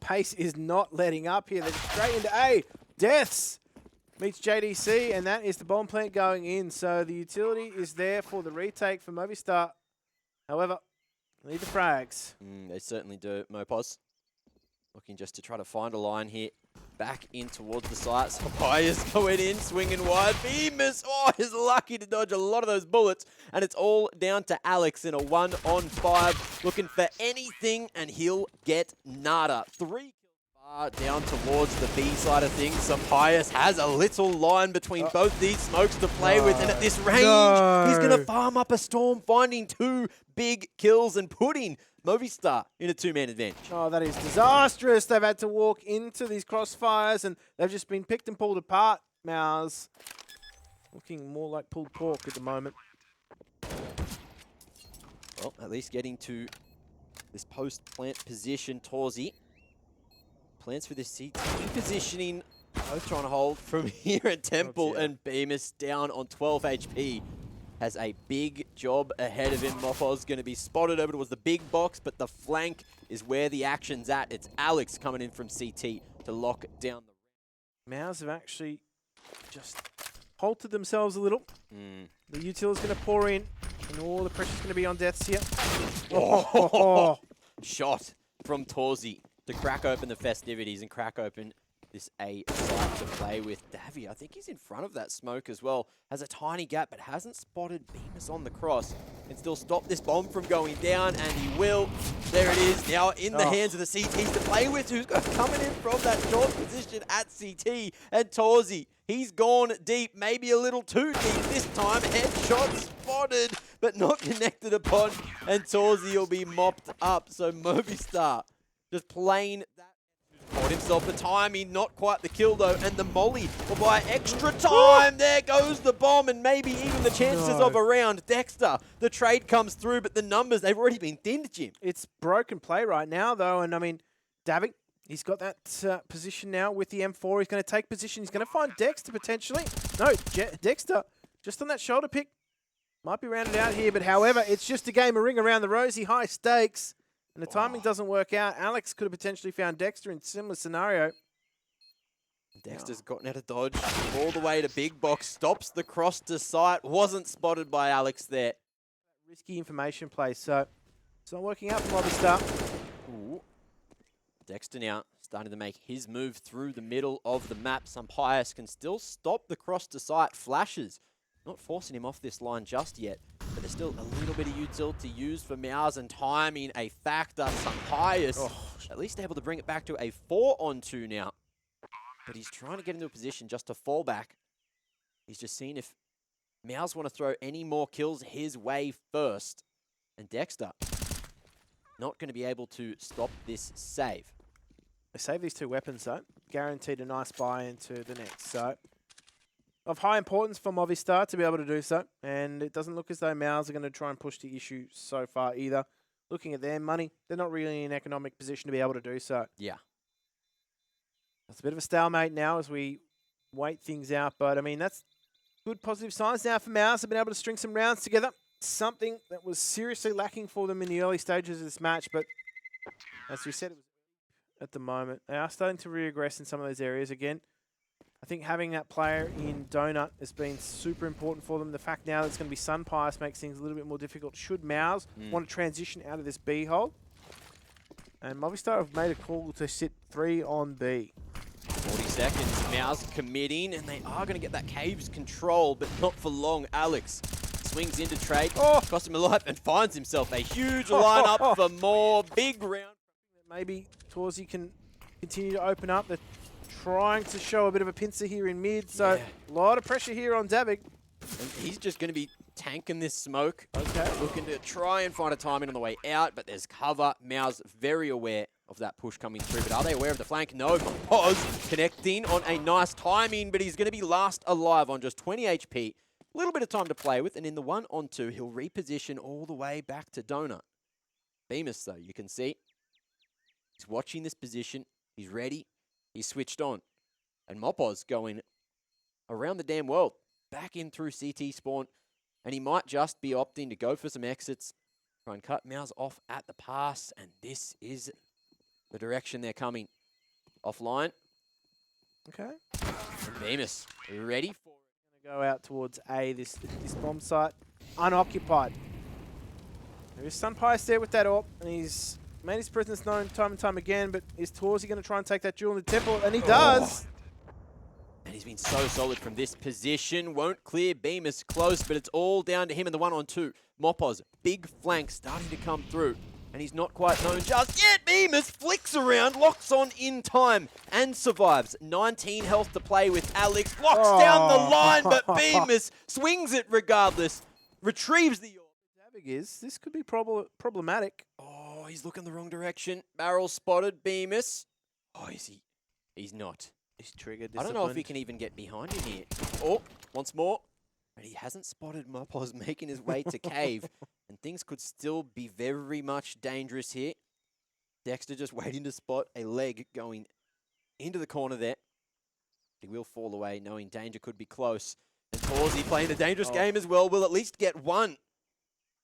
pace is not letting up here. They're straight into A. Deaths meets JDC, and that is the bomb plant going in. So the utility is there for the retake for Movistar. However, they need the frags. They certainly do. Mopos looking just to try to find a line here. Back in towards the site. Papayas going in, swinging wide. Bemis, is lucky to dodge a lot of those bullets. And it's all down to Alex in a 1-on-5. Looking for anything, and he'll get nada. 3 kills far down towards the B side of things. Papayas has a little line between both these smokes to play with. And at this range, he's going to farm up a storm, finding 2 big kills and putting Movistar in a 2-man advantage. Oh, that is disastrous. They've had to walk into these crossfires, and they've just been picked and pulled apart. MOUZ looking more like pulled pork at the moment. Well, at least getting to this post-plant position. Torzi plans for this CT positioning. Both trying to hold from here at Temple, and Bemis down on 12 HP. Has a big job ahead of him. Mopo's going to be spotted over towards the big box, but the flank is where the action's at. It's Alex coming in from CT to lock down the... MOUZ have actually just halted themselves a little. The util is going to pour in, and all the pressure's going to be on Deaths here. Shot from Torzi to crack open the festivities and crack open this A site to play with. Davy, I think he's in front of that smoke as well. Has a tiny gap, but hasn't spotted Bemis on the cross. Can still stop this bomb from going down, and he will. There it is, now in the hands of the CTs to play with, who's coming in from that short position at CT. And Torzi, he's gone deep, maybe a little too deep this time. Headshot spotted, but not connected upon. And Torzi will be mopped up. So Movistar just playing that. Caught himself the timing, not quite the kill though, and the molly will buy extra time. There goes the bomb, and maybe even the chances of a round. Dexter, the trade comes through, but the numbers, they've already been thinned, Jim. It's broken play right now though, and I mean, Davy, he's got that position now with the M4. He's going to take position. He's going to find Dexter potentially. No, Dexter, just on that shoulder pick. Might be rounded out here, but however, it's just a game of ring around the rosy, high stakes. And the timing doesn't work out. Alex could have potentially found Dexter in a similar scenario. Dexter's gotten out of dodge all the way to big box. Stops the cross to sight. Wasn't spotted by Alex there. Risky information play, so it's not working out for Movistar. Dexter now starting to make his move through the middle of the map. Pius can still stop the cross to sight flashes. Not forcing him off this line just yet, but there's still a little bit of util to use for MOUZ, and timing a factor. Pius at least able to bring it back to a 4-on-2 now. But he's trying to get into a position just to fall back. He's just seeing if MOUZ want to throw any more kills his way first. And Dexter not going to be able to stop this save. They save these 2 weapons though. Guaranteed a nice buy into the next. So of high importance for Movistar to be able to do so. And it doesn't look as though MOUZ are going to try and push the issue so far either. Looking at their money, they're not really in an economic position to be able to do so. Yeah. It's a bit of a stalemate now as we wait things out. But, I mean, that's good positive signs now for MOUZ. They've been able to string some rounds together. Something that was seriously lacking for them in the early stages of this match. But as we said, it was at the moment, they are starting to regress in some of those areas again. I think having that player in Donut has been super important for them. The fact now that it's going to be Pius makes things a little bit more difficult. Should MOUZ want to transition out of this B hole? And Movistar have made a call to sit 3 on B. 40 seconds, MOUZ committing, and they are going to get that cave's control, but not for long. Alex swings into trade, costs him a life, and finds himself a huge lineup for more big round. Maybe Torzi can continue to open up. They're trying to show a bit of a pincer here in mid, so a lot of pressure here on Davig. And he's just going to be tanking this smoke. Okay. Looking to try and find a timing on the way out, but there's cover. MOUZ very aware of that push coming through, but are they aware of the flank? No. Pause connecting on a nice timing, but he's going to be last alive on just 20 HP. A little bit of time to play with, and in the 1-on-2, he'll reposition all the way back to Donut. Bemis, though, you can see, he's watching this position. He's ready. He's switched on. And Mopo's going around the damn world, back in through CT spawn, and he might just be opting to go for some exits, try and cut MOUZ off at the pass, and this is the direction they're coming. Offline. Okay. And Bemis ready for it. Going to go out towards A, this bomb site. Unoccupied. There is Sunpice there with that AWP, and he's made his presence known time and time again, but is Torzy going to try and take that jewel in the temple? And he does! And he's been so solid from this position. Won't clear Bemis close, but it's all down to him in the 1-on-2. Mopoz, big flank starting to come through. And he's not quite known just yet. Bemis flicks around, locks on in time, and survives. 19 health to play with Alex. Locks down the line, but Bemis swings it regardless. Retrieves the AWP. This could be problematic. Oh, he's looking the wrong direction. Barrel spotted Bemis. Oh, is he? He's not. He's triggered. I don't know if he can even get behind him here. Oh, once more. But he hasn't spotted Mopoz making his way to cave. And things could still be very much dangerous here. Dexter just waiting to spot a leg going into the corner there. He will fall away, knowing danger could be close. And Torzy playing a dangerous game as well. Will at least get one.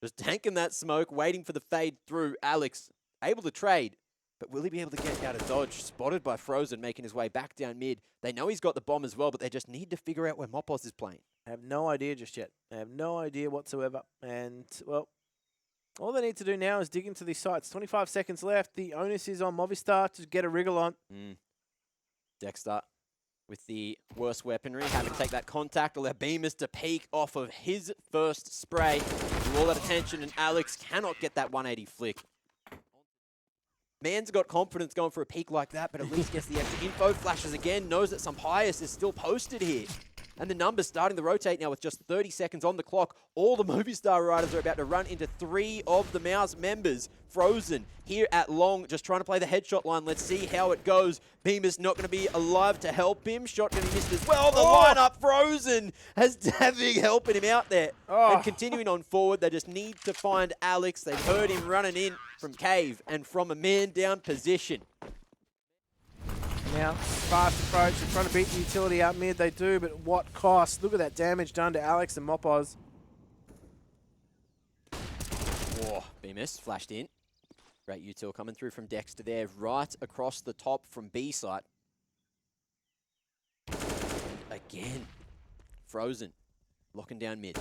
Just tanking that smoke, waiting for the fade through. Alex able to trade. But will he be able to get out of dodge? Spotted by Frozen, making his way back down mid. They know he's got the bomb as well, but they just need to figure out where Mopoz is playing. I have no idea just yet. I have no idea whatsoever. And, well, all they need to do now is dig into these sites. 25 seconds left. The onus is on Movistar to get a wriggle on. Dexter with the worst weaponry, having to take that contact, allow Bemis to peek off of his first spray. Do all that attention, and Alex cannot get that 180 flick. Man's got confidence going for a peek like that, but at least gets the extra info. Flashes again, knows that some bias is still posted here. And the numbers starting to rotate now with just 30 seconds on the clock. All the Movistar riders are about to run into 3 of the MOUZ members. Frozen here at long, just trying to play the headshot line. Let's see how it goes. Bemis not going to be alive to help him. Shot going to be missed as well. The lineup Frozen has Davig helping him out there. And continuing on forward, they just need to find Alex. They've heard him running in from cave and from a man down position. Now, fast approach. They're trying to beat the utility out mid. They do, but at what cost? Look at that damage done to Alex and Mopoz. Whoa, Bemis flashed in. Great util coming through from Dexter there, right across the top from B site. And again, Frozen, locking down mid.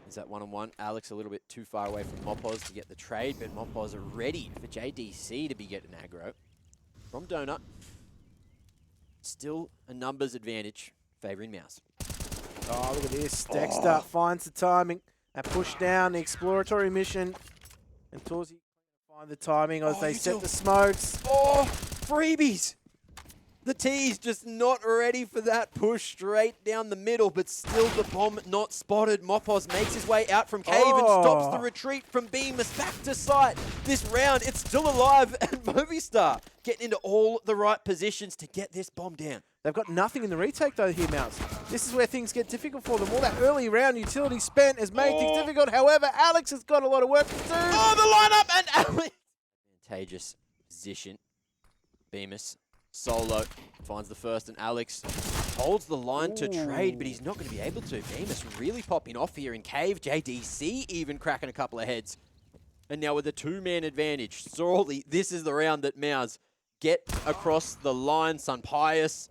Is that 1-on-1? Alex a little bit too far away from Mopoz to get the trade, but Mopoz are ready for JDC to be getting aggro. From Donut. Still a numbers advantage, favouring MOUZ. Oh, look at this. Dexter finds the timing. That push down, the exploratory mission. And Torzy find the timing as they set the smokes. Oh, freebies! The T's just not ready for that push straight down the middle, but still the bomb not spotted. Mopoz makes his way out from cave and stops the retreat from Bemis back to site. This round, it's still alive, and Movistar getting into all the right positions to get this bomb down. They've got nothing in the retake though here, MOUZ. This is where things get difficult for them. All that early round utility spent has made things difficult. However, Alex has got a lot of work to do. Oh, the lineup and Alex! Advantageous position. Bemis. Solo finds the first, and Alex holds the line to trade, but he's not going to be able to. Bemis really popping off here in cave. JDC even cracking a couple of heads. And now with a 2-man advantage, surely this is the round that MOUZ get across the line. Sunpius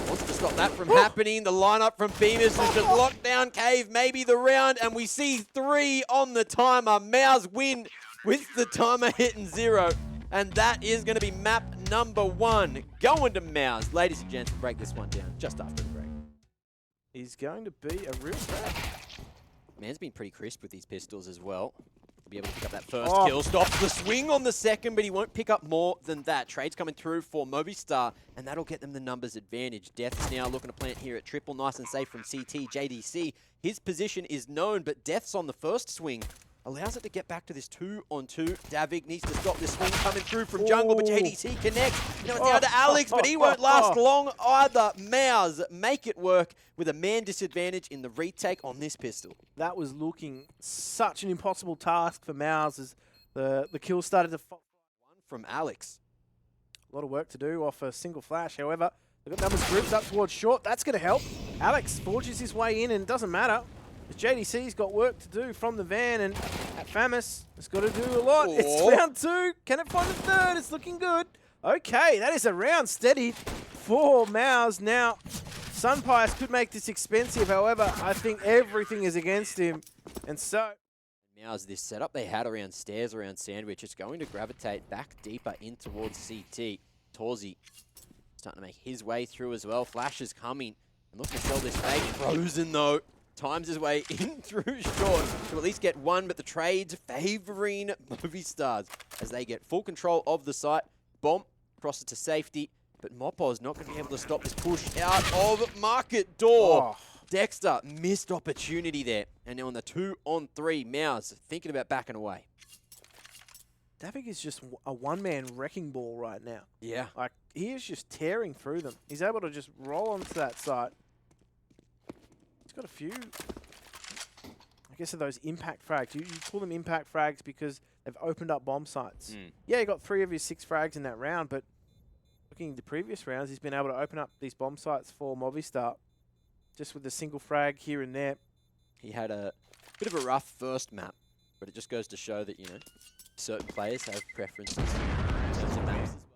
wants to stop that from happening. The lineup from Bemis is just locked down cave, maybe the round, and we see 3 on the timer. MOUZ win with the timer hitting 0. And that is going to be map number 1 going to MOUZ. Ladies and gents, we'll break this one down just after the break. He's going to be a real threat. Man's been pretty crisp with these pistols as well. He'll be able to pick up that first kill. Stops the swing on the second, but he won't pick up more than that. Trade's coming through for Movistar, and that'll get them the numbers advantage. Death's now looking to plant here at triple. Nice and safe from CT. JDC, his position is known, but Death's on the first swing. Allows it to get back to this 2-on-2. Davig needs to stop this swing coming through from jungle, but JDC connects. Now it's down to Alex, but he won't last long either. MOUZ make it work with a man disadvantage in the retake on this pistol. That was looking such an impossible task for MOUZ as the kill started to fall. One from Alex. A lot of work to do off a single flash. However, they've got numbers grouped up towards short. That's going to help. Alex forges his way in, and it doesn't matter. JDC's got work to do from the van, and at Famis, it's got to do a lot. It's round 2. Can it find a third? It's looking good. Okay, that is a round steady for MOUZ. Now, Sunpius could make this expensive. However, I think everything is against him. And so... MOUZ, this setup they had around stairs, around Sandwich, it's going to gravitate back deeper in towards CT. Torzi starting to make his way through as well. Flash is coming. And looking to sell this fake. Frozen, though. Times his way in through short to at least get one, but the trades favouring Movistars as they get full control of the site. Bomb crosses to safety, but Mopo's not going to be able to stop this push out of Market Door. Oh. Dexter, missed opportunity there. And now on the 2-on-3, MOUZ thinking about backing away. Davik is just a one-man wrecking ball right now. Yeah. Like, he is just tearing through them. He's able to just roll onto that site. He's got a few, I guess, of those impact frags. You call them impact frags because they've opened up bomb sites. Yeah, he got 3 of his 6 frags in that round, but looking at the previous rounds, he's been able to open up these bomb sites for Movistar just with a single frag here and there. He had a bit of a rough first map, but it just goes to show that, you know, certain players have preferences in terms of maps as well.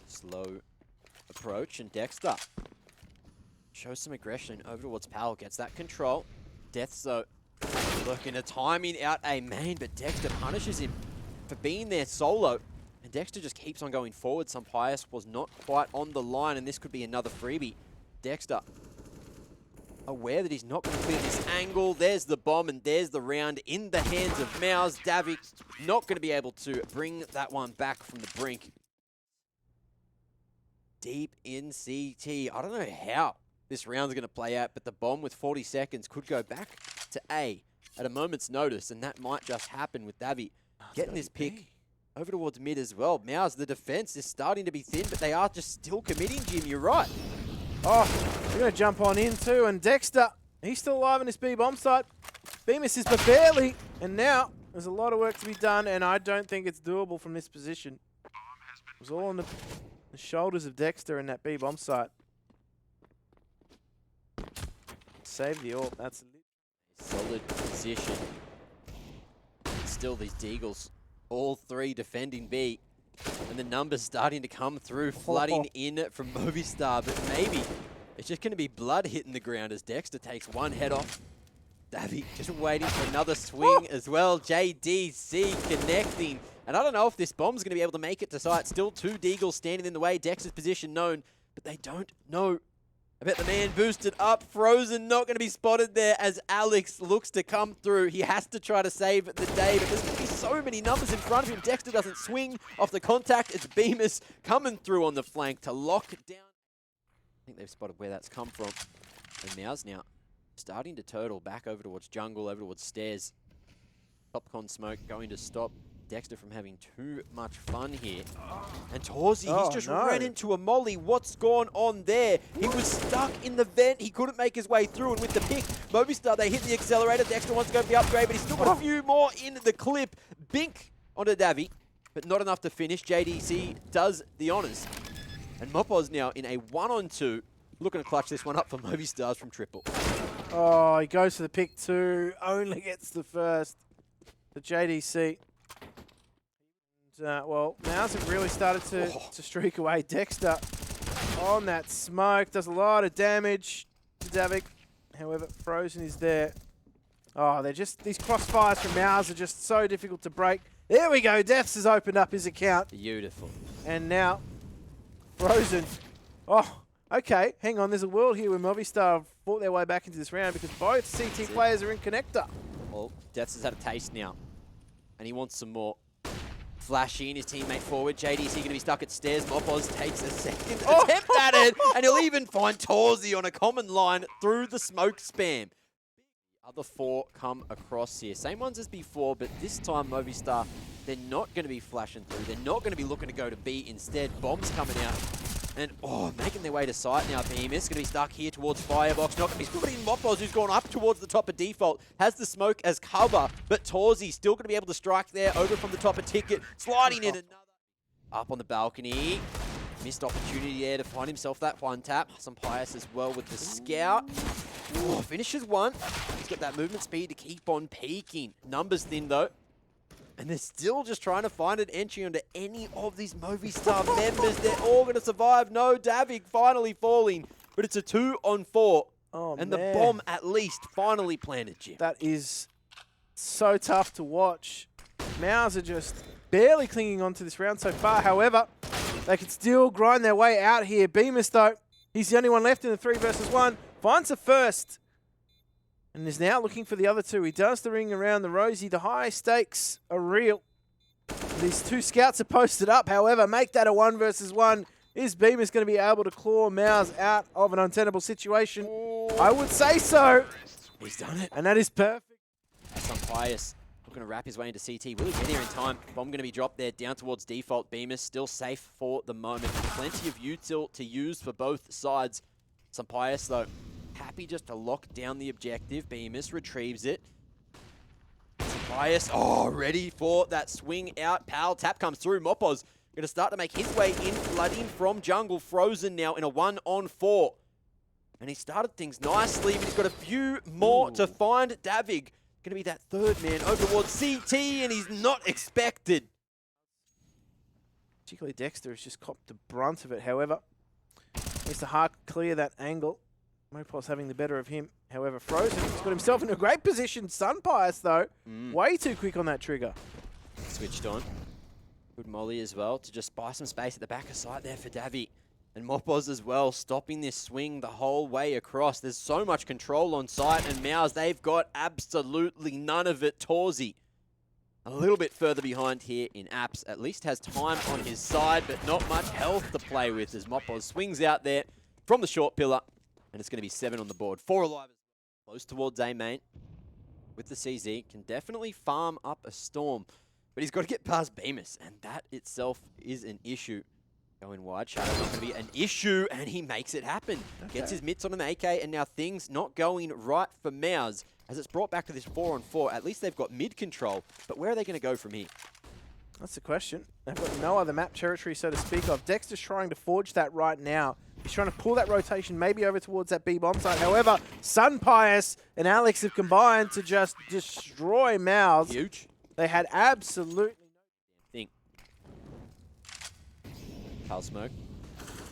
Slow approach, and Dexter shows some aggression over towards Powell, gets that control. Death, though, looking at timing out a main, but Dexter punishes him for being there solo. And Dexter just keeps on going forward. Sunpius was not quite on the line, and this could be another freebie. Dexter, aware that he's not going to clear this angle. There's the bomb, and there's the round in the hands of MOUZ. Davik not going to be able to bring that one back from the brink. Deep in CT. I don't know how this round's going to play out, but the bomb with 40 seconds could go back to A at a moment's notice, and that might just happen with Davy getting this pick over towards mid as well. MOUZ, the defense is starting to be thin, but they are just still committing, Jim. You're right. Oh, they're going to jump on in too, and Dexter, he's still alive in this B-bomb site. Bemis is but barely, and now there's a lot of work to be done, and I don't think it's doable from this position. It was all on the shoulders of Dexter in that B-bomb site. Save the AWP, that's a solid position. Still these Deagles, all 3 defending B. And the numbers starting to come through, flooding in from Movistar. But maybe it's just going to be blood hitting the ground as Dexter takes one head off. Davy just waiting for another swing as well. JDC connecting. And I don't know if this bomb's going to be able to make it to site. Still 2 Deagles standing in the way. Dexter's position known, but they don't know about the man boosted up. Frozen not going to be spotted there as Alex looks to come through. He has to try to save the day, but there's going to be so many numbers in front of him. Dexter doesn't swing off the contact. It's Bemis coming through on the flank to lock down. I think they've spotted where that's come from. And MOUZ now starting to turtle back over towards jungle, over towards stairs. Popcorn smoke going to stop Dexter from having too much fun here. And Torzi, he's just ran into a molly. What's gone on there? He was stuck in the vent. He couldn't make his way through. And with the pick, Movistar, they hit the accelerator. Dexter wants to go for the upgrade, but he's still got a few more in the clip. Bink onto Davy, but not enough to finish. JDC does the honors. And Mopo's now in a 1-on-2, looking to clutch this one up for Movistars from triple. Oh, he goes for the pick 2, only gets the first. The JDC. Well, MOUZ have really started to streak away. Dexter on that smoke does a lot of damage to Davik. However, Frozen is there. Oh, they're just, these crossfires from MOUZ are just so difficult to break. There we go. Deaths has opened up his account. Beautiful. And now, Frozen. Oh, okay. Hang on. There's a world here where Movistar have fought their way back into this round because both CT players are in connector. Well, Deaths has had a taste now, and he wants some more. Flashing his teammate forward. JDC going to be stuck at stairs. Mopoz takes a second attempt at it, and he'll even find Torzi on a common line through the smoke spam. Other 4 come across here. Same ones as before, but this time Movistar, they're not going to be flashing through. They're not going to be looking to go to B. Instead, bombs coming out. And, making their way to site now. Bemis going to be stuck here towards Firebox. Not going to be spotting Mopoz, who's gone up towards the top of default. Has the smoke as cover, but Torzi still going to be able to strike there over from the top of Ticket. Sliding in another. Up on the balcony. Missed opportunity there to find himself that one tap. Some Pius as well with the scout. Oh, finishes one. He's got that movement speed to keep on peaking. Numbers thin though. And they're still just trying to find an entry onto any of these Movistar members. They're all going to survive. No, Davig finally falling. But it's a 2-on-4. Oh, and man. the bomb at least finally planted, Jim. That is so tough to watch. MOUZ are just barely clinging on to this round so far. However, they can still grind their way out here. Bemis, though, he's the only one left in the 3 versus 1. Finds the first. And is now looking for the other two. He does the ring around the rosy. The high stakes are real. These 2 scouts are posted up. However, make that a 1 versus 1. Is Bemis going to be able to claw MOUZ out of an untenable situation? I would say so. He's done it. And that is perfect. Some Pius looking to wrap his way into CT. Will he get here in time? Bomb going to be dropped there down towards default. Bemis still safe for the moment. Plenty of util to use for both sides. Some Pius, though, happy just to lock down the objective. Bemis retrieves it. Pius, ready for that swing out. Pal tap comes through. Mopoz going to start to make his way in, flooding from jungle. Frozen now in a 1-on-4. And he started things nicely, but he's got a few more to find. Davig going to be that 3rd man over towards CT, and he's not expected. Particularly Dexter has just copped the brunt of it. However, needs to hard clear that angle. Mopoz having the better of him. However, Frozen has got himself in a great position. Sun Pius, though, way too quick on that trigger. Switched on. Good molly as well to just buy some space at the back of sight there for Davy. And Mopoz as well, stopping this swing the whole way across. There's so much control on site, and MOUZ, they've got absolutely none of it. Torzi, a little bit further behind here in Apps, at least has time on his side, but not much health to play with as Mopoz swings out there from the short pillar, and it's going to be 7 on the board. 4 alive, close towards A main with the CZ, can definitely farm up a storm, but he's got to get past Bemis, and that itself is an issue. Going wide, Shadow's not going to be an issue, and he makes it happen. Okay. Gets his mitts on an AK, and now things not going right for MOUZ as it's brought back to this 4-on-4. At least they've got mid control, but where are they going to go from here? That's the question. They've got no other map territory, so to speak of. Dexter's trying to forge that right now. He's trying to pull that rotation maybe over towards that B-bomb site. However, Sun Pius and Alex have combined to just destroy MOUZ. Huge. They had absolutely Think. Pal Smoke.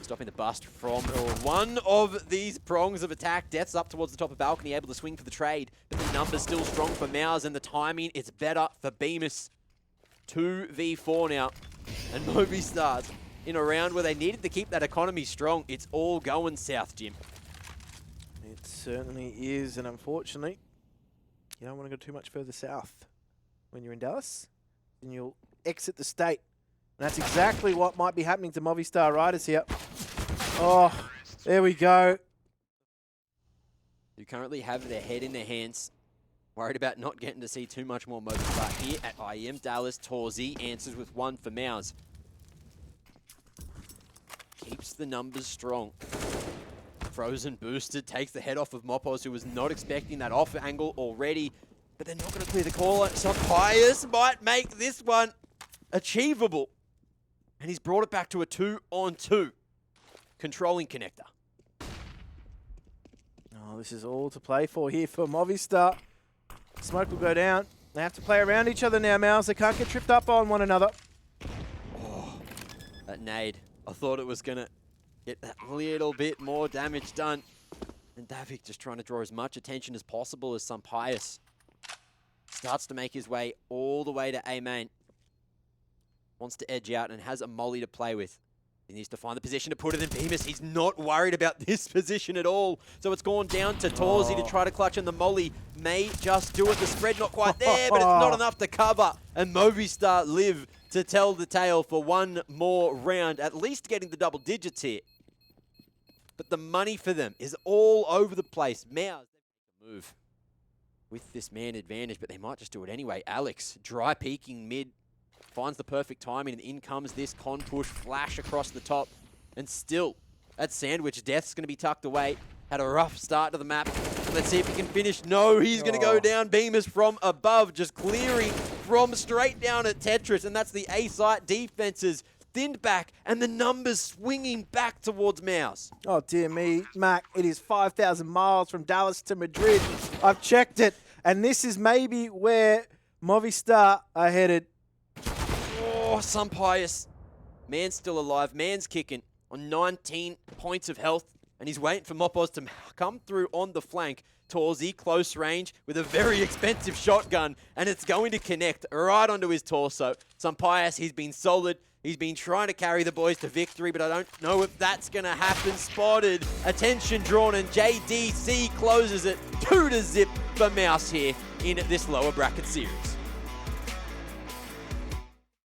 Stopping the bust from one of these prongs of attack. Death's up towards the top of balcony, able to swing for the trade. But the number's still strong for MOUZ, and the timing is better for Bemis. 2v4 now. And Movistar in a round where they needed to keep that economy strong. It's all going south, Jim. It certainly is, and unfortunately, you don't want to go too much further south. When you're in Dallas, then you'll exit the state. And that's exactly what might be happening to Movistar Riders here. Oh, there we go. Who currently have their head in their hands. Worried about not getting to see too much more Movistar here at IEM. Dallas, Torzi answers with 1 for MOUZ. Keeps the numbers strong. Frozen boosted, takes the head off of Mopoz, who was not expecting that off angle already. But they're not going to clear the caller. So Pius might make this one achievable. And he's brought it back to a 2-on-2. Controlling connector. Oh, this is all to play for here for Movistar. Smoke will go down. They have to play around each other now, MOUZ. They can't get tripped up on one another. Oh, that nade. I thought it was going to get that little bit more damage done. And Davik just trying to draw as much attention as possible as some Pius. Starts to make his way all the way to A main. Wants to edge out and has a molly to play with. He needs to find the position to put it in. Bemis, he's not worried about this position at all. So it's gone down to Torzi to try to clutch, and the molly may just do it. The spread not quite there, but it's not enough to cover. And Movistar live to tell the tale for one more round, at least getting the double digits here. But the money for them is all over the place. MOUZ, they move with this man advantage, but they might just do it anyway. Alex, dry peeking mid. Finds the perfect timing, and in comes this con push flash across the top. And still, that sandwich, Death's going to be tucked away. Had a rough start to the map. Let's see if he can finish. No, he's going to go down. Bemis from above, just clearing from straight down at Tetris. And that's the A-site defenses thinned back, and the numbers swinging back towards MOUZ. Oh, dear me, Mac. It is 5,000 miles from Dallas to Madrid. I've checked it, and this is maybe where Movistar are headed. Oh, Pius. Man's still alive. Man's kicking on 19 points of health, and he's waiting for Mopos to come through on the flank. Torzy, close range, with a very expensive shotgun, and it's going to connect right onto his torso. Pius, he's been solid. He's been trying to carry the boys to victory, but I don't know if that's going to happen. Spotted, attention drawn, and JDC closes it 2-0 for MOUZ here in this lower bracket series.